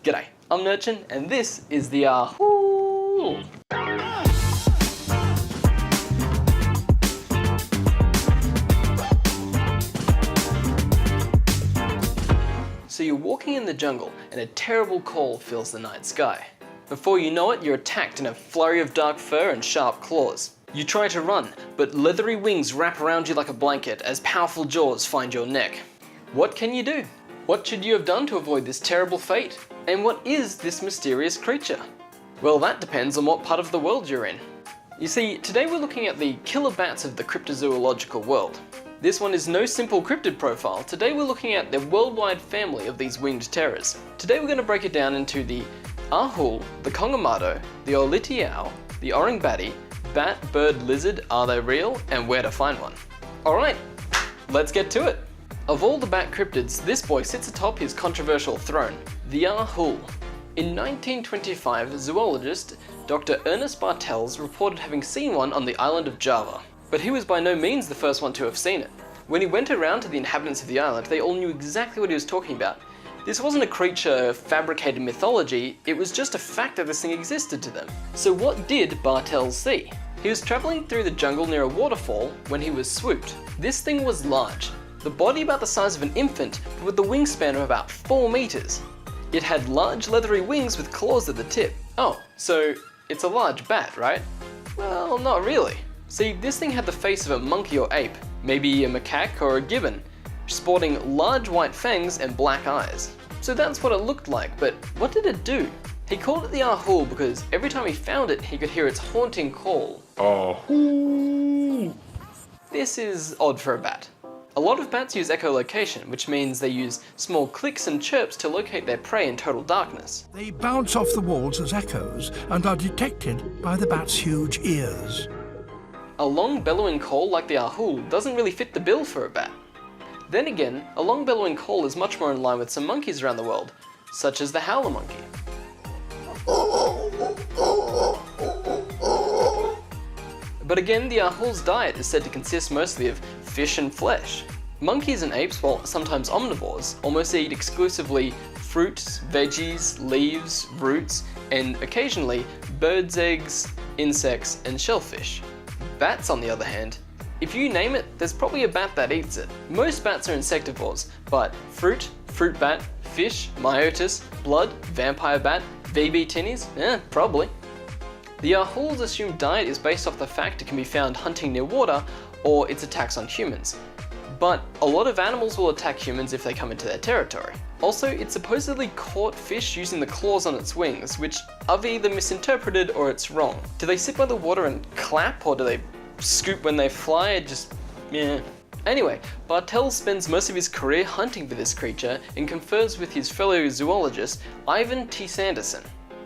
G'day, I'm Nurchin, and this is the Yahoo! So you're walking in the jungle and a terrible cold fills the night sky. Before you know it, you're attacked in a flurry of dark fur and sharp claws. You try to run, but leathery wings wrap around you like a blanket as powerful jaws find your neck. What can you do? What should you have done to avoid this terrible fate? And what is this mysterious creature? Well, that depends on what part of the world you're in. You see, today we're looking at the killer bats of the cryptozoological world. This one is no simple cryptid profile. Today we're looking at the worldwide family of these winged terrors. Today we're going to break it down into the ahul, the kongamato, the olitiao, the orang batty, bat, bird, lizard, are they real, and where to find one. Alright, let's get to it. Of all the bat cryptids, this boy sits atop his controversial throne, the ahul. In 1925, zoologist Dr. Ernest Bartels reported having seen one on the island of Java. But he was by no means the first one to have seen it. When he went around to the inhabitants of the island, they all knew exactly what he was talking about. This wasn't a creature of fabricated mythology, it was just a fact that this thing existed to them. So what did Bartels see? He was travelling through the jungle near a waterfall when he was swooped. This thing was large. The body about the size of an infant, but with the wingspan of about 4 meters. It had large leathery wings with claws at the tip. Oh, so it's a large bat, right? Well, not really. See, this thing had the face of a monkey or ape, maybe a macaque or a gibbon, sporting large white fangs and black eyes. So that's what it looked like, but what did it do? He called it the ahul because every time he found it, he could hear its haunting call. Ahul. This is odd for a bat. A lot of bats use echolocation, which means they use small clicks and chirps to locate their prey in total darkness. They bounce off the walls as echoes and are detected by the bat's huge ears. A long bellowing call like the ahul doesn't really fit the bill for a bat. Then again, a long bellowing call is much more in line with some monkeys around the world, such as the howler monkey. But again, the ahul's diet is said to consist mostly of fish and flesh. Monkeys and apes, while sometimes omnivores, almost eat exclusively fruits, veggies, leaves, roots, and occasionally birds' eggs, insects, and shellfish. Bats, on the other hand, if you name it, there's probably a bat that eats it. Most bats are insectivores, but fruit bat, fish, myotis, blood, vampire bat, VB tinnies, probably. The ahul's assumed diet is based off the fact it can be found hunting near water or its attacks on humans. But a lot of animals will attack humans if they come into their territory. Also, it supposedly caught fish using the claws on its wings, which I've either misinterpreted or it's wrong. Do they sit by the water and clap, or do they scoop when they fly? Anyway, Bartels spends most of his career hunting for this creature and confers with his fellow zoologist Ivan T. Sanderson.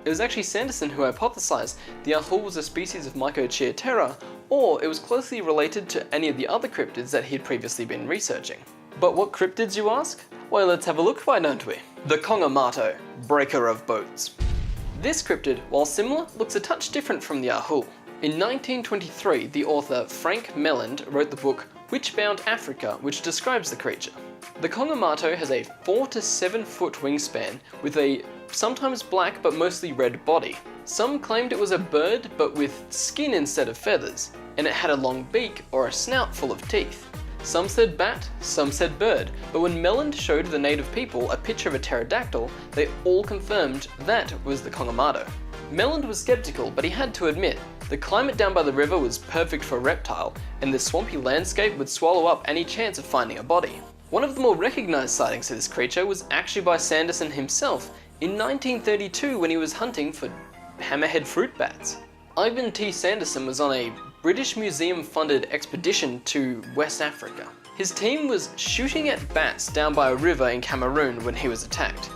It was actually Sanderson who hypothesized the ahul was a species of Mycochiaterra, or it was closely related to any of the other cryptids that he had previously been researching. But what cryptids, you ask? Well, let's have a look, why don't we? The kongamato, breaker of boats. This cryptid, while similar, looks a touch different from the ahul. In 1923, the author Frank Melland wrote the book Witchbound Africa, which describes the creature. The kongamato has a 4 to 7 foot wingspan with a sometimes black but mostly red body. Some claimed it was a bird but with skin instead of feathers, and it had a long beak or a snout full of teeth. Some said bat, some said bird, but when Melland showed the native people a picture of a pterodactyl, they all confirmed that was the kongamato. Melland was skeptical, but he had to admit, the climate down by the river was perfect for a reptile, and the swampy landscape would swallow up any chance of finding a body. One of the more recognized sightings of this creature was actually by Sanderson himself in 1932 when he was hunting for hammerhead fruit bats. Ivan T. Sanderson was on a British Museum-funded expedition to West Africa. His team was shooting at bats down by a river in Cameroon when he was attacked.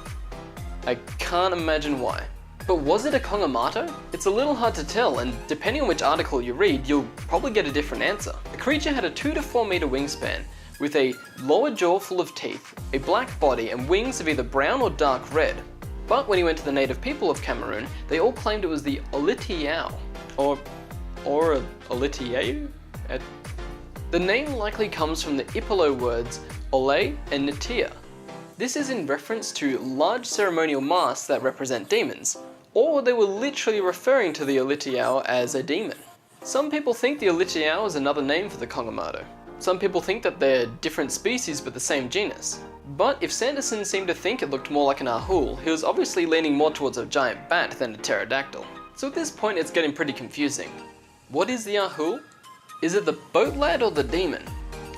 I can't imagine why. But was it a kongamato? It's a little hard to tell, and depending on which article you read, you'll probably get a different answer. The creature had a 2 to 4 meter wingspan, with a lower jaw full of teeth, a black body, and wings of either brown or dark red. But when he went to the native people of Cameroon, they all claimed it was the olitiao, or olitiau? The name likely comes from the Ipolo words ole and natia. This is in reference to large ceremonial masks that represent demons, or they were literally referring to the Alitiao as a demon. Some people think the Alitiao is another name for the Kongamado. Some people think that they're different species but the same genus. But if Sanderson seemed to think it looked more like an Ahul, he was obviously leaning more towards a giant bat than a pterodactyl. So at this point it's getting pretty confusing. What is the Ahul? Is it the boat lad or the demon?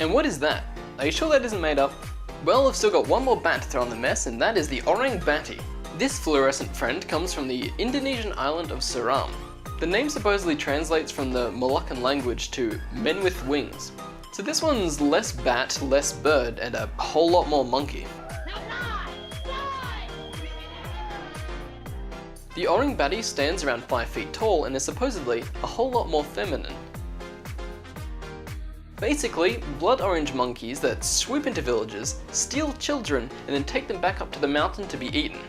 And what is that? Are you sure that isn't made up? Well, I've still got one more bat to throw in the mess, and that is the Orang Bati. This fluorescent friend comes from the Indonesian island of Seram. The name supposedly translates from the Moluccan language to men with wings. So this one's less bat, less bird, and a whole lot more monkey. The Orang Bati stands around 5 feet tall and is supposedly a whole lot more feminine. Basically, blood orange monkeys that swoop into villages, steal children, and then take them back up to the mountain to be eaten.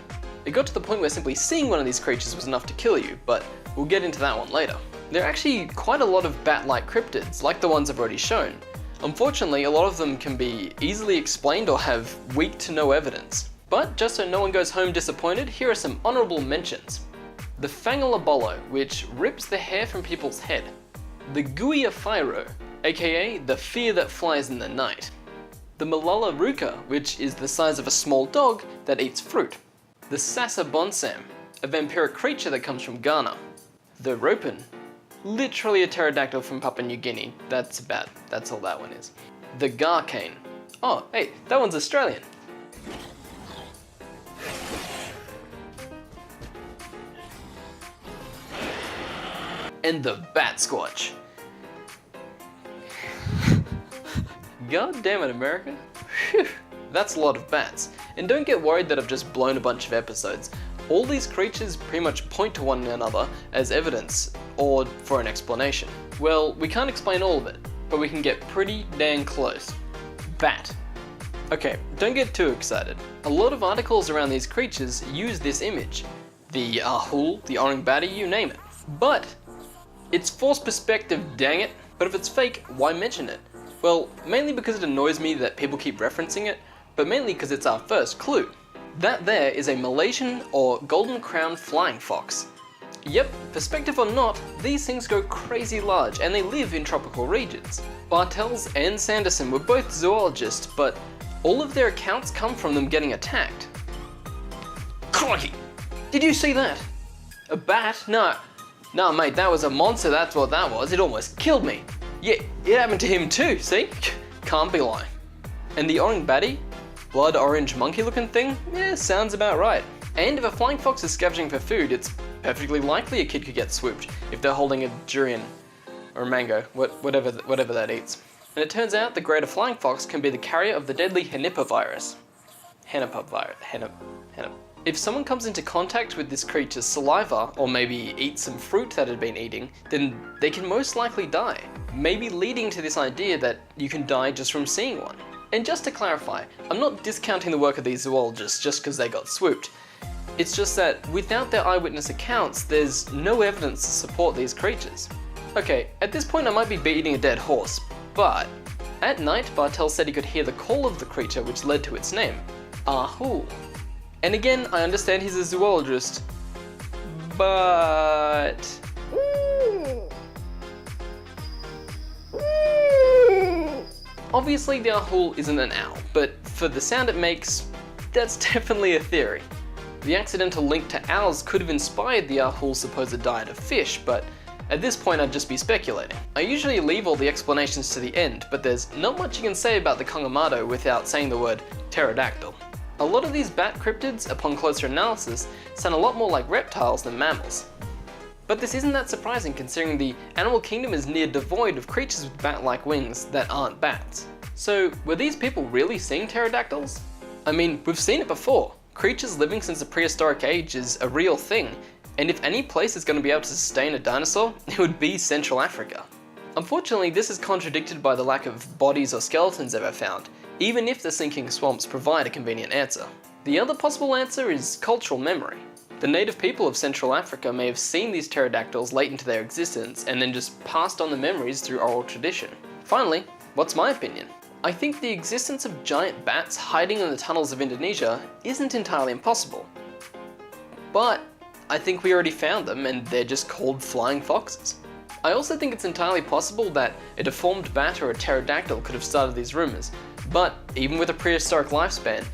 It got to the point where simply seeing one of these creatures was enough to kill you, but we'll get into that one later. There are actually quite a lot of bat-like cryptids, like the ones I've already shown. Unfortunately, a lot of them can be easily explained or have weak to no evidence. But just so no one goes home disappointed, here are some honourable mentions. The Fangalabolo, which rips the hair from people's head. The Guia Phairo, aka the fear that flies in the night. The Malala Ruka, which is the size of a small dog that eats fruit. The Sasa Bonsam, a vampiric creature that comes from Ghana. The Ropin, literally a pterodactyl from Papua New Guinea. That's all that one is. The Garcane. Oh, hey, that one's Australian. And the Bat Squatch. God damn it, America. Whew. That's a lot of bats. And don't get worried that I've just blown a bunch of episodes. All these creatures pretty much point to one another as evidence, or for an explanation. Well, we can't explain all of it, but we can get pretty dang close. Bat. Okay, don't get too excited. A lot of articles around these creatures use this image. The Ahul, the Orang Bati, you name it. But it's forced perspective, dang it. But if it's fake, why mention it? Well, mainly because it annoys me that people keep referencing it, but mainly because it's our first clue. That there is a Malaysian or golden crown flying fox. Yep, perspective or not, these things go crazy large and they live in tropical regions. Bartels and Sanderson were both zoologists, but all of their accounts come from them getting attacked. Crikey! Did you see that? A bat? No mate, that was a monster, that's what that was. It almost killed me. Yeah, it happened to him too, see? Can't be lying. And the Orang Bati? Blood orange monkey looking thing? Yeah, sounds about right. And if a flying fox is scavenging for food, it's perfectly likely a kid could get swooped if they're holding a durian or a mango, whatever that eats. And it turns out the greater flying fox can be the carrier of the deadly Henipavirus. If someone comes into contact with this creature's saliva, or maybe eats some fruit that had been eating, then they can most likely die, maybe leading to this idea that you can die just from seeing one. And just to clarify, I'm not discounting the work of these zoologists just because they got swooped. It's just that without their eyewitness accounts, there's no evidence to support these creatures. Okay, at this point I might be beating a dead horse, but at night Bartel said he could hear the call of the creature which led to its name, Ahul. And again, I understand he's a zoologist, but... Obviously the Ahul isn't an owl, but for the sound it makes, that's definitely a theory. The accidental link to owls could have inspired the Ahul's supposed diet of fish, but at this point I'd just be speculating. I usually leave all the explanations to the end, but there's not much you can say about the Kongamado without saying the word pterodactyl. A lot of these bat cryptids, upon closer analysis, sound a lot more like reptiles than mammals. But this isn't that surprising considering the animal kingdom is near devoid of creatures with bat-like wings that aren't bats. So were these people really seeing pterodactyls? I mean, we've seen it before. Creatures living since the prehistoric age is a real thing, and if any place is going to be able to sustain a dinosaur, it would be Central Africa. Unfortunately, this is contradicted by the lack of bodies or skeletons ever found, even if the sinking swamps provide a convenient answer. The other possible answer is cultural memory. The native people of Central Africa may have seen these pterodactyls late into their existence and then just passed on the memories through oral tradition. Finally, what's my opinion? I think the existence of giant bats hiding in the tunnels of Indonesia isn't entirely impossible. But I think we already found them and they're just called flying foxes. I also think it's entirely possible that a deformed bat or a pterodactyl could have started these rumours, but even with a prehistoric lifespan,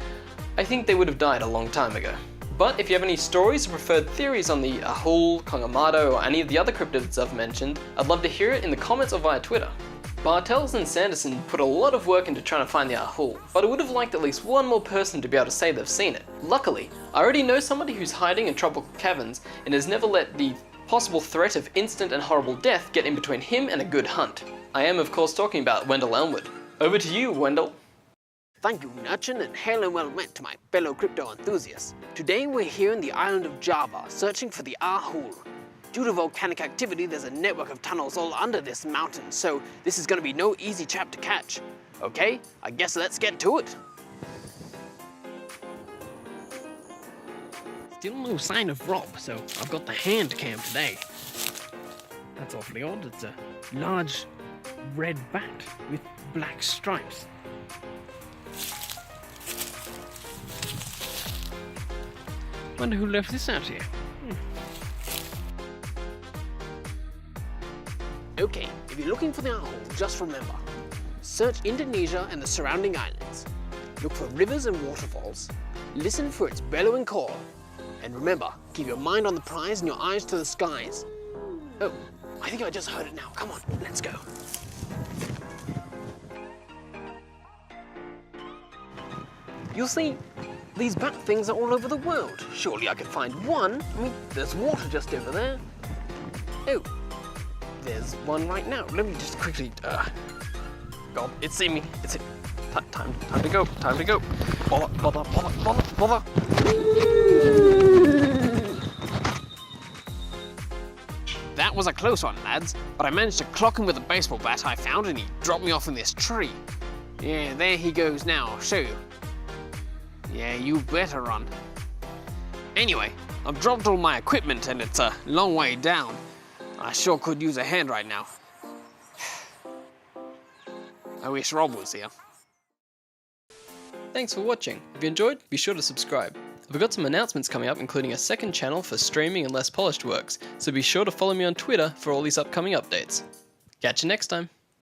I think they would have died a long time ago. But if you have any stories or preferred theories on the Ahul, Kongamado, or any of the other cryptids I've mentioned, I'd love to hear it in the comments or via Twitter. Bartels and Sanderson put a lot of work into trying to find the Ahul, but I would have liked at least one more person to be able to say they've seen it. Luckily, I already know somebody who's hiding in tropical caverns and has never let the possible threat of instant and horrible death get in between him and a good hunt. I am of course talking about Wendell Elmwood. Over to you, Wendell. Thank you, Nurchin, and hail and well met to my fellow crypto enthusiasts. Today we're here in the island of Java, searching for the Ahul. Due to volcanic activity, there's a network of tunnels all under this mountain, so this is gonna be no easy trap to catch. Okay, I guess let's get to it. Still no sign of Rob, so I've got the hand cam today. That's awfully odd. It's a large red bat with black stripes. Wonder who left this out here. Okay, if you're looking for the Ahul, just remember, search Indonesia and the surrounding islands. Look for rivers and waterfalls. Listen for its bellowing call. And remember, keep your mind on the prize and your eyes to the skies. Oh, I think I just heard it now. Come on, let's go. You'll see, these bat things are all over the world. Surely I could find one. I mean, there's water just over there. Oh, there's one right now. Let me just quickly, God, it's seen me. It's it. Time to go. Time to go. Bother. That was a close one, lads, but I managed to clock him with a baseball bat I found and he dropped me off in this tree. Yeah, there he goes now, I'll show you. Yeah, you better run. Anyway, I've dropped all my equipment and it's a long way down. I sure could use a hand right now. I wish Rob was here. Thanks for watching. If you enjoyed, be sure to subscribe. I've got some announcements coming up, including a second channel for streaming and less polished works, so be sure to follow me on Twitter for all these upcoming updates. Catch you next time.